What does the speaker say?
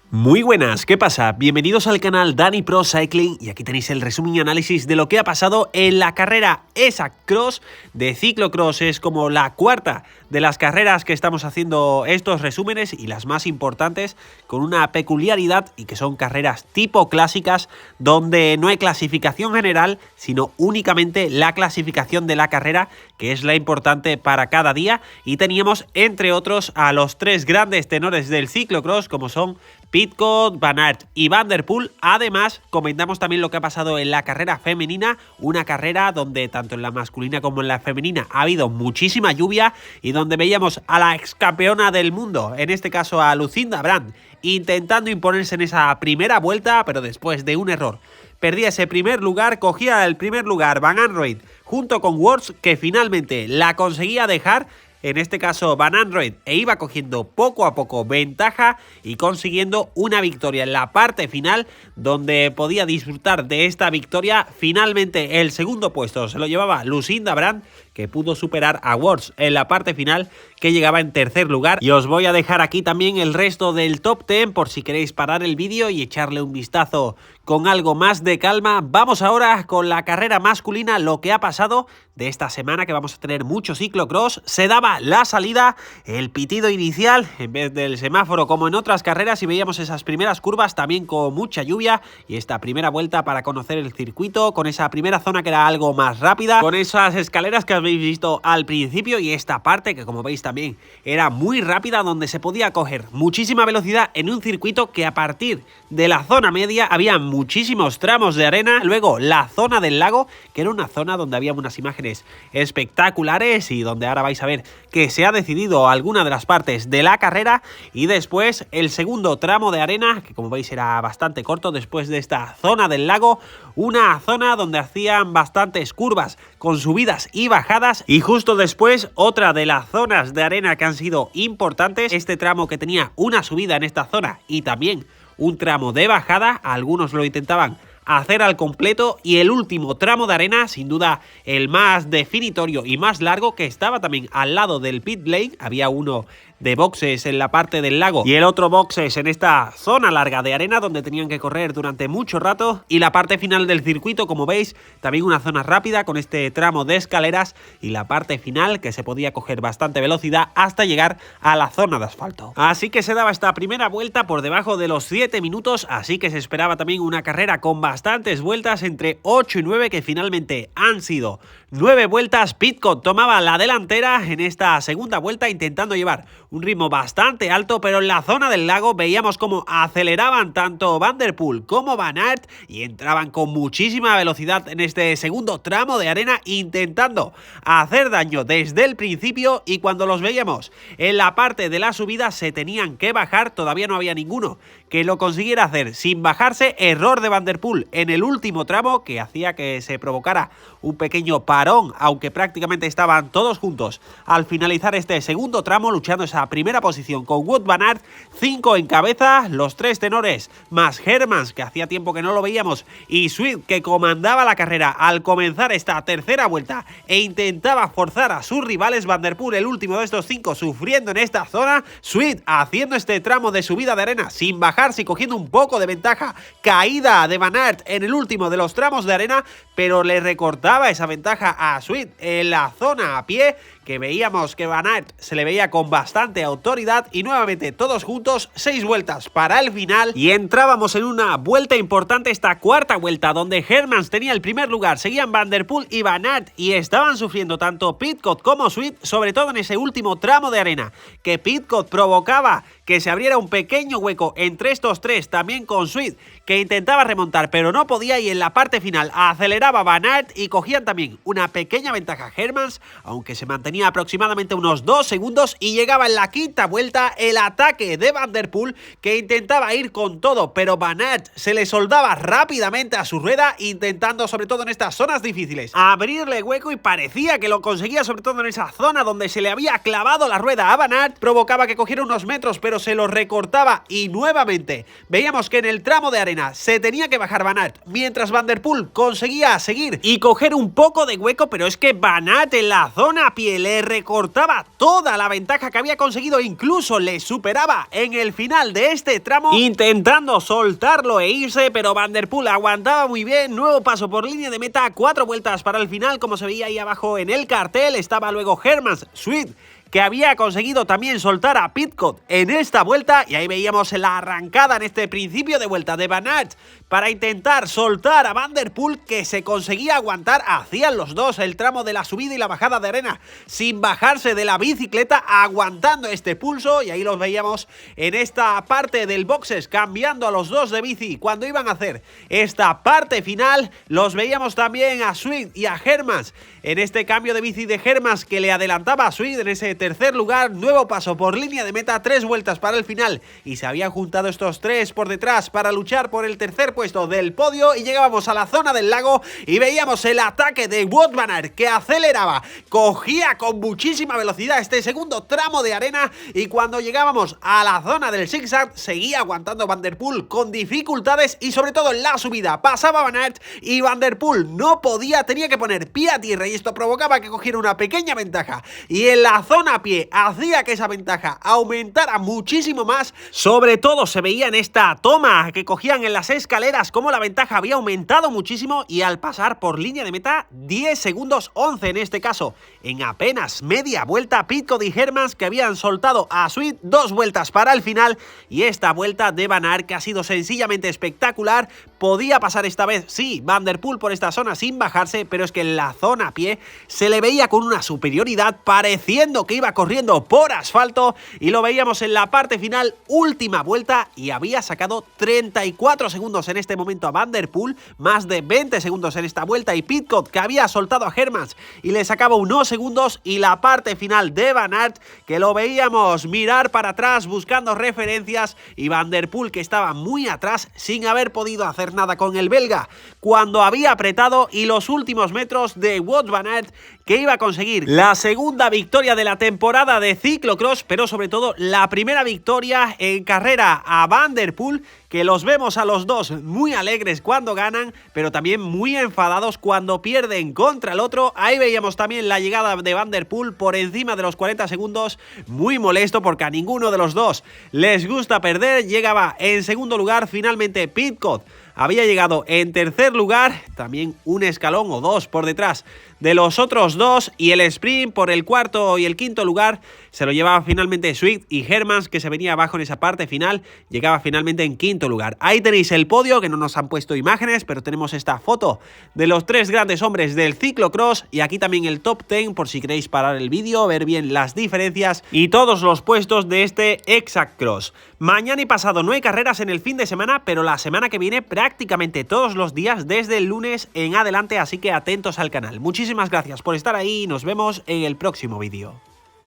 Muy buenas, ¿qué pasa? Bienvenidos al canal Dani Pro Cycling y aquí tenéis el resumen y análisis de lo que ha pasado en la carrera ESA Cross de ciclocross. Es como la cuarta de las carreras que estamos haciendo estos resúmenes y las más importantes, con una peculiaridad y que son carreras tipo clásicas donde no hay clasificación general sino únicamente la clasificación de la carrera, que es la importante para cada día, y teníamos entre otros a los tres grandes tenores del ciclocross como son Pidcock, Van Aert y Van der Poel. Además, comentamos también lo que ha pasado en la carrera femenina, una carrera donde tanto en la masculina como en la femenina ha habido muchísima lluvia y donde veíamos a la ex campeona del mundo, en este caso a Lucinda Brand, intentando imponerse en esa primera vuelta, pero después de un error perdía ese primer lugar, cogía el primer lugar Van Aert junto con Worts, que finalmente la conseguía dejar, en este caso Van Aert, e iba cogiendo poco a poco ventaja y consiguiendo una victoria en la parte final, donde podía disfrutar de esta victoria. Finalmente el segundo puesto se lo llevaba Lucinda Brand, que pudo superar a Worts en la parte final, que llegaba en tercer lugar. Y os voy a dejar aquí también el resto del top 10 por si queréis parar el vídeo y echarle un vistazo con algo más de calma. Vamos ahora con la carrera masculina, lo que ha pasado de esta semana, que vamos a tener mucho ciclocross. Se daba la salida, el pitido inicial en vez del semáforo como en otras carreras, y veíamos esas primeras curvas también con mucha lluvia, y esta primera vuelta para conocer el circuito con esa primera zona que era algo más rápida, con esas escaleras que habéis visto al principio, y esta parte que, como veis, también era muy rápida, donde se podía coger muchísima velocidad en un circuito que a partir de la zona media había muchísimos tramos de arena. Luego la zona del lago, que era una zona donde había unas imágenes espectaculares y donde ahora vais a ver que se ha decidido alguna de las partes de la carrera. Y después el segundo tramo de arena, que como veis era bastante corto, después de esta zona del lago, una zona donde hacían bastantes curvas con subidas y bajadas, y justo después otra de las zonas de arena que han sido importantes, este tramo que tenía una subida en esta zona y también un tramo de bajada. Algunos lo intentaban hacer al completo, y el último tramo de arena, sin duda el más definitorio y más largo, que estaba también al lado del pit lane. Había uno de boxes en la parte del lago y el otro boxes en esta zona larga de arena donde tenían que correr durante mucho rato, y la parte final del circuito, como veis, también una zona rápida con este tramo de escaleras, y la parte final que se podía coger bastante velocidad hasta llegar a la zona de asfalto. Así que se daba esta primera vuelta por debajo de los 7 minutos, así que se esperaba también una carrera con bastantes vueltas, entre 8 y 9, que finalmente han sido 9 vueltas. Pidcock tomaba la delantera en esta segunda vuelta, intentando llevar un ritmo bastante alto, pero en la zona del lago veíamos cómo aceleraban tanto Van der Poel como Van Aert y entraban con muchísima velocidad en este segundo tramo de arena, intentando hacer daño desde el principio, y cuando los veíamos en la parte de la subida se tenían que bajar, todavía no había ninguno que lo consiguiera hacer sin bajarse. Error de Van der Poel en el último tramo que hacía que se provocara un pequeño parón, aunque prácticamente estaban todos juntos al finalizar este segundo tramo, luchando esa primera posición con Wout van Aert, 5 en cabeza, los tres tenores más Hermans, que hacía tiempo que no lo veíamos, y Swift, que comandaba la carrera al comenzar esta tercera vuelta e intentaba forzar a sus rivales. Van der Poel, el último de estos 5, sufriendo en esta zona. Swift haciendo este tramo de subida de arena sin bajarse y cogiendo un poco de ventaja. Caída de Van Aert en el último de los tramos de arena, pero le recortaba esa ventaja a Swift en la zona a pie, que veíamos que Van Aert se le veía con bastante autoridad. Y nuevamente todos juntos, 6 vueltas para el final, y entrábamos en una vuelta importante, esta cuarta vuelta, donde Hermans tenía el primer lugar, seguían Van der Poel y Van Aert, y estaban sufriendo tanto Pidcock como Swift, sobre todo en ese último tramo de arena, que Pidcock provocaba que se abriera un pequeño hueco entre estos tres, también con Swift, que intentaba remontar pero no podía, y en la parte final aceleraba Van Aert y cogían también una pequeña ventaja Hermans, aunque se mantenía aproximadamente unos 2 segundos, y llegaba en la quinta vuelta el ataque de Van der Poel, que intentaba ir con todo, pero Van Aert se le soldaba rápidamente a su rueda, intentando, sobre todo en estas zonas difíciles, abrirle hueco, y parecía que lo conseguía, sobre todo en esa zona donde se le había clavado la rueda a Van Aert. Provocaba que cogiera unos metros, pero pero se lo recortaba y nuevamente veíamos que en el tramo de arena se tenía que bajar Van Aert, mientras Van der Poel conseguía seguir y coger un poco de hueco, pero es que Van Aert en la zona a pie le recortaba toda la ventaja que había conseguido, incluso le superaba en el final de este tramo, intentando soltarlo e irse, pero Van der Poel aguantaba muy bien. Nuevo paso por línea de meta, 4 vueltas para el final, como se veía ahí abajo en el cartel. Estaba luego Hermans, Swift, que había conseguido también soltar a Pidcock en esta vuelta, y ahí veíamos la arrancada en este principio de vuelta de Van Aert para intentar soltar a Van der Poel, que se conseguía aguantar. Hacían los dos el tramo de la subida y la bajada de arena sin bajarse de la bicicleta, aguantando este pulso, y ahí los veíamos en esta parte del boxes cambiando a los dos de bici cuando iban a hacer esta parte final. Los veíamos también a Swift y a Hermans en este cambio de bici de Hermans, que le adelantaba a Swift en ese tercer lugar. Nuevo paso por línea de meta, 3 vueltas para el final, y se habían juntado estos 3 por detrás para luchar por el tercer puesto del podio, y llegábamos a la zona del lago y veíamos el ataque de Wout van Aert, que aceleraba, cogía con muchísima velocidad este segundo tramo de arena, y cuando llegábamos a la zona del zigzag seguía aguantando Van der Poel con dificultades, y sobre todo en la subida pasaba Van Aert y Van der Poel no podía, tenía que poner pie a tierra, y esto provocaba que cogiera una pequeña ventaja, y en la zona a pie hacía que esa ventaja aumentara muchísimo más. Sobre todo se veía en esta toma que cogían en las escaleras como la ventaja había aumentado muchísimo, y al pasar por línea de meta 10 segundos, 11 en este caso, en apenas media vuelta, Pidcock y Hermans, que habían soltado a Swift, 2 vueltas para el final, y esta vuelta de Van Aert, que ha sido sencillamente espectacular. Podía pasar esta vez, sí, Van der Poel por esta zona sin bajarse, pero es que en la zona a pie se le veía con una superioridad, pareciendo que iba corriendo por asfalto, y lo veíamos en la parte final, última vuelta, y había sacado 34 segundos en este momento a Van der Poel, más de 20 segundos en esta vuelta, y Pidcock, que había soltado a Hermans y le sacaba unos segundos, y la parte final de Van Aert, que lo veíamos mirar para atrás buscando referencias, y Van der Poel, que estaba muy atrás sin haber podido hacer nada con el belga cuando había apretado, y los últimos metros de Wout van Aert, que iba a conseguir la segunda victoria de la temporada de ciclocross, pero sobre todo la primera victoria en carrera a Van der Poel, que los vemos a los dos muy alegres cuando ganan, pero también muy enfadados cuando pierden contra el otro. Ahí veíamos también la llegada de Van der Poel por encima de los 40 segundos, muy molesto porque a ninguno de los dos les gusta perder. Llegaba en segundo lugar, finalmente Pidcock había llegado en tercer lugar, también un escalón o 2 por detrás de los otros dos, y el sprint por el cuarto y el quinto lugar se lo llevaba finalmente Swift, y Hermans, que se venía abajo en esa parte final, llegaba finalmente en quinto lugar. Ahí tenéis el podio, que no nos han puesto imágenes, pero tenemos esta foto de los 3 grandes hombres del ciclocross, y aquí también el top 10 por si queréis parar el vídeo, ver bien las diferencias y todos los puestos de este Exact Cross. Mañana y pasado no hay carreras en el fin de semana, pero la semana que viene prácticamente todos los días desde el lunes en adelante, así que atentos al canal. Muchísimas gracias por estar ahí y nos vemos en el próximo vídeo.